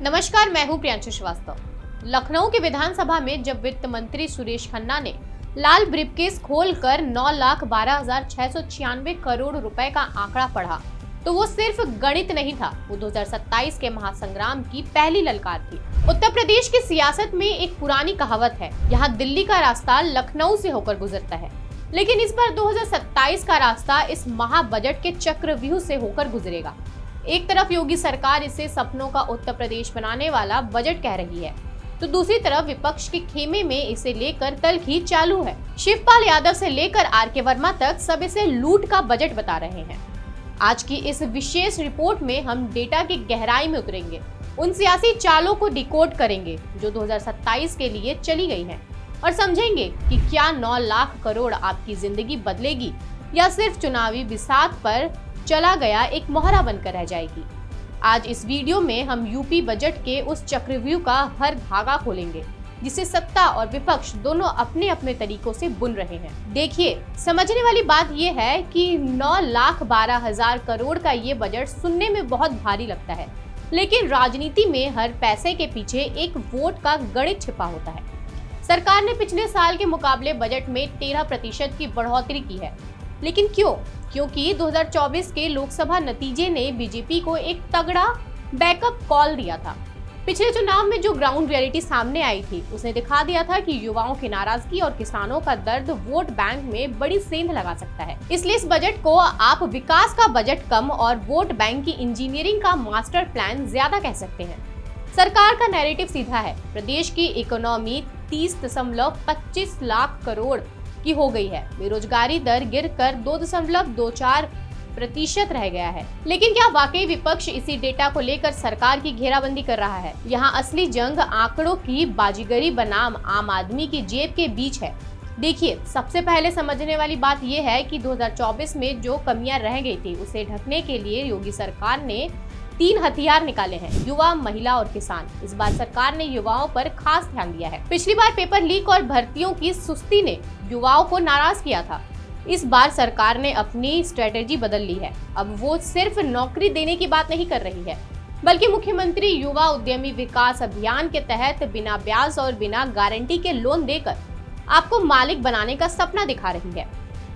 नमस्कार, मैं हूं प्रियांशु श्रीवास्तव। लखनऊ के विधानसभा में जब वित्त मंत्री सुरेश खन्ना ने लाल ब्रीफकेस खोलकर 9,12,696 करोड़ रुपए का आंकड़ा पढ़ा, तो वो सिर्फ गणित नहीं था, वो 2027 के महासंग्राम की पहली ललकार थी। उत्तर प्रदेश की सियासत में एक पुरानी कहावत है, यहाँ दिल्ली का रास्ता लखनऊ से होकर गुजरता है, लेकिन इस बार 2027 का रास्ता इस महा बजट के चक्रव्यूह से होकर गुजरेगा। एक तरफ योगी सरकार इसे सपनों का उत्तर प्रदेश बनाने वाला बजट कह रही है, तो दूसरी तरफ विपक्ष के खेमे में इसे लेकर तलखी चालू है। शिवपाल यादव से लेकर आर.के. वर्मा तक सब इसे लूट का बजट बता रहे हैं। आज की इस विशेष रिपोर्ट में हम डेटा की गहराई में उतरेंगे, उन सियासी चालों को डिकोड करेंगे जो 2027 के लिए चली गई हैं, और समझेंगे कि क्या 9 लाख करोड़ आपकी जिंदगी बदलेगी या सिर्फ चुनावी बिसात पर चला गया एक मोहरा बनकर रह जाएगी। आज इस वीडियो में हम यूपी बजट के उस चक्रव्यूह का हर धागा खोलेंगे जिसे सत्ता और विपक्ष दोनों अपने अपने तरीकों से बुन रहे हैं। देखिए, समझने वाली बात यह है कि 9,12,000 करोड़ का ये बजट सुनने में बहुत भारी लगता है, लेकिन राजनीति में हर पैसे के पीछे एक वोट का गणित छिपा होता है। सरकार ने पिछले साल के मुकाबले बजट में 13% की बढ़ोतरी की है, लेकिन क्यों? क्योंकि 2024 के लोकसभा नतीजे ने बीजेपी को एक तगड़ा बैकअप कॉल दिया था। पिछले चुनाव में जो ग्राउंड रियलिटी सामने आई थी, उसने दिखा दिया था कि युवाओं की नाराजगी और किसानों का दर्द वोट बैंक में बड़ी सेंध लगा सकता है। इसलिए इस बजट को आप विकास का बजट कम और वोट बैंक की इंजीनियरिंग का मास्टर प्लान ज्यादा कह सकते हैं। सरकार का नैरेटिव सीधा है, प्रदेश की इकोनॉमी 30.25 लाख करोड़ की हो गई है, बेरोजगारी दर गिरकर 2.24% रह गया है। लेकिन क्या वाकई विपक्ष इसी डेटा को लेकर सरकार की घेराबंदी कर रहा है? यहाँ असली जंग आंकड़ों की बाजीगरी बनाम आम आदमी की जेब के बीच है। देखिए, सबसे पहले समझने वाली बात यह है कि 2024 में जो कमियां रह गई थी, उसे ढकने के लिए योगी सरकार ने 3 हथियार निकाले हैं: युवा, महिला और किसान। इस बार सरकार ने युवाओं पर खास ध्यान दिया है। पिछली बार पेपर लीक और भर्तियों की सुस्ती ने युवाओं को नाराज किया था। इस बार सरकार ने अपनी स्ट्रेटेजी बदल ली है। अब वो सिर्फ नौकरी देने की बात नहीं कर रही है, बल्कि मुख्यमंत्री युवा उद्यमी विकास अभियान के तहत बिना ब्याज और बिना गारंटी के लोन देकर आपको मालिक बनाने का सपना दिखा रही है।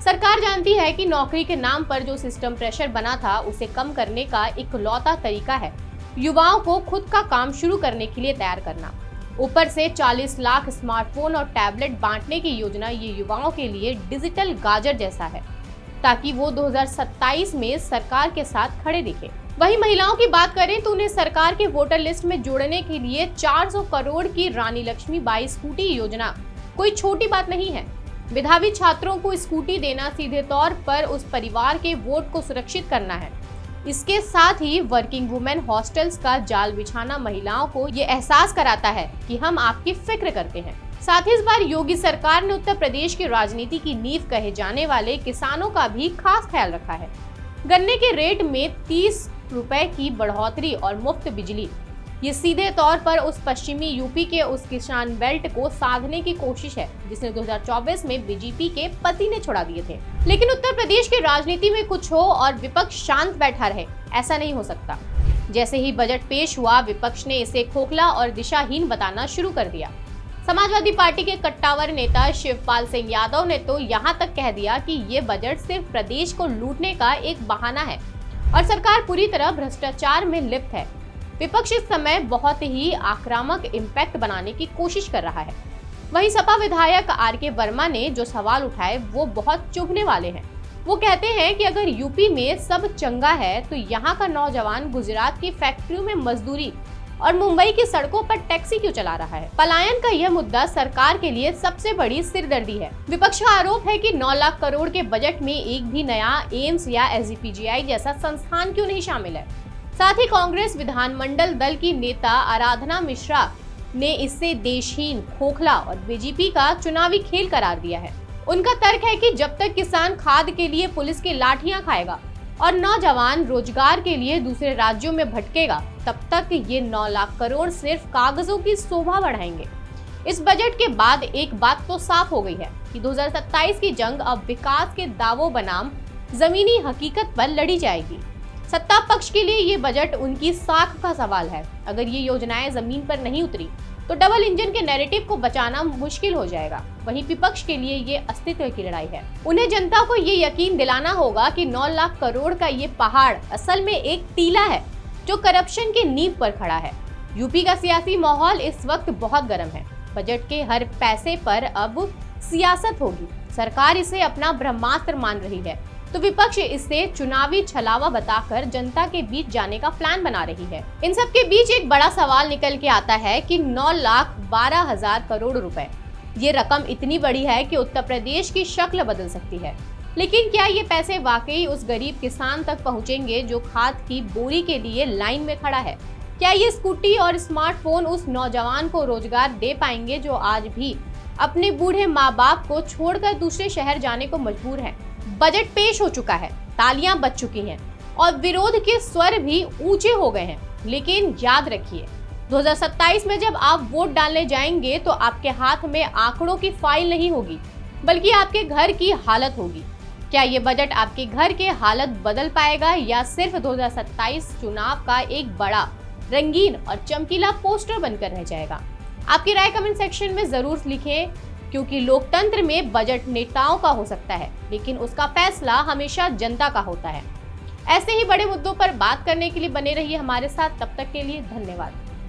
सरकार जानती है कि नौकरी के नाम पर जो सिस्टम प्रेशर बना था, उसे कम करने का इकलौता तरीका है युवाओं को खुद का काम शुरू करने के लिए तैयार करना। ऊपर से 40 लाख स्मार्टफोन और टैबलेट बांटने की योजना ये युवाओं के लिए डिजिटल गाजर जैसा है, ताकि वो 2027 में सरकार के साथ खड़े दिखे। वहीं महिलाओं की बात करें तो उन्हें सरकार के वोटर लिस्ट में जोड़ने के लिए 400 करोड़ की रानी लक्ष्मीबाई स्कूटी योजना कोई छोटी बात नहीं है। मेधावी छात्रों को स्कूटी देना सीधे तौर पर उस परिवार के वोट को सुरक्षित करना है। इसके साथ ही वर्किंग वुमेन हॉस्टल्स का जाल बिछाना महिलाओं को ये एहसास कराता है कि हम आपकी फिक्र करते हैं। साथ ही इस बार योगी सरकार ने उत्तर प्रदेश की राजनीति की नींव कहे जाने वाले किसानों का भी खास ख्याल रखा है। गन्ने के रेट में 30 रुपए की बढ़ोतरी और मुफ्त बिजली, ये सीधे तौर पर उस पश्चिमी यूपी के उस किसान बेल्ट को साधने की कोशिश है जिसने 2024 में बीजेपी के पति ने छुड़ा दिए थे। लेकिन उत्तर प्रदेश की राजनीति में कुछ हो और विपक्ष शांत बैठा रहे, ऐसा नहीं हो सकता। जैसे ही बजट पेश हुआ, विपक्ष ने इसे खोखला और दिशाहीन बताना शुरू कर दिया। समाजवादी पार्टी के कट्टावर नेता शिवपाल सिंह यादव ने तो यहाँ तक कह दिया कि ये बजट सिर्फ प्रदेश को लूटने का एक बहाना है और सरकार पूरी तरह भ्रष्टाचार में लिप्त है। विपक्ष इस समय बहुत ही आक्रामक इम्पैक्ट बनाने की कोशिश कर रहा है। वहीं सपा विधायक आर.के. वर्मा ने जो सवाल उठाए वो बहुत चुभने वाले हैं। वो कहते हैं कि अगर यूपी में सब चंगा है तो यहाँ का नौजवान गुजरात की फैक्ट्रियों में मजदूरी और मुंबई की सड़कों पर टैक्सी क्यों चला रहा है। पलायन का यह मुद्दा सरकार के लिए सबसे बड़ी सिरदर्दी है। विपक्ष का आरोप है कि 9 लाख करोड़ के बजट में एक भी नया एम्स या SGPGI जैसा संस्थान क्यों नहीं शामिल है। साथ ही कांग्रेस विधानमंडल दल की नेता आराधना मिश्रा ने इसे देशहीन, खोखला और बीजेपी का चुनावी खेल करार दिया है। उनका तर्क है कि जब तक किसान खाद के लिए पुलिस की लाठियां खाएगा और नौजवान रोजगार के लिए दूसरे राज्यों में भटकेगा, तब तक ये 9 लाख करोड़ सिर्फ कागजों की शोभा बढ़ाएंगे। इस बजट के बाद एक बात तो साफ हो गई है कि 2027 की जंग अब विकास के दावों बनाम जमीनी हकीकत पर लड़ी जाएगी। सत्ता पक्ष के लिए ये बजट उनकी साख का सवाल है। अगर ये योजनाएं जमीन पर नहीं उतरी तो डबल इंजन के नैरेटिव को बचाना मुश्किल हो जाएगा। वहीं विपक्ष के लिए ये अस्तित्व की लड़ाई है। उन्हें जनता को ये यकीन दिलाना होगा कि 9 लाख करोड़ का ये पहाड़ असल में एक टीला है जो करप्शन की नींव पर खड़ा है। यूपी का सियासी माहौल इस वक्त बहुत गर्म है। बजट के हर पैसे पर अब सियासत होगी। सरकार इसे अपना ब्रह्मास्त्र मान रही है तो विपक्ष इसे चुनावी छलावा बताकर जनता के बीच जाने का प्लान बना रही है। इन सब के बीच एक बड़ा सवाल निकल के आता है कि 9,12,000 करोड़ रुपए, ये रकम इतनी बड़ी है कि उत्तर प्रदेश की शक्ल बदल सकती है। लेकिन क्या ये पैसे वाकई उस गरीब किसान तक पहुंचेंगे जो खाद की बोरी के लिए लाइन में खड़ा है? क्या ये स्कूटी और स्मार्टफोन उस नौजवान को रोजगार दे पाएंगे जो आज भी अपने बूढ़े माँ बाप को छोड़कर दूसरे शहर जाने को मजबूर है? बजट पेश हो चुका है, तालियां बज चुकी हैं और विरोध के स्वर भी ऊंचे हो गए हैं। लेकिन याद रखिए, 2027 में जब आप वोट डालने जाएंगे तो आपके हाथ में आंकड़ों की फाइल नहीं होगी, बल्कि आपके घर की हालत होगी। क्या ये बजट आपके घर के हालत बदल पाएगा या सिर्फ 2027 चुनाव का एक बड़ा रंगीन और चमकीला पोस्टर बनकर रह जाएगा? आपकी राय कमेंट सेक्शन में जरूर लिखें, क्योंकि लोकतंत्र में बजट नेताओं का हो सकता है, लेकिन उसका फैसला हमेशा जनता का होता है। ऐसे ही बड़े मुद्दों पर बात करने के लिए बने रहिए हमारे साथ। तब तक के लिए धन्यवाद।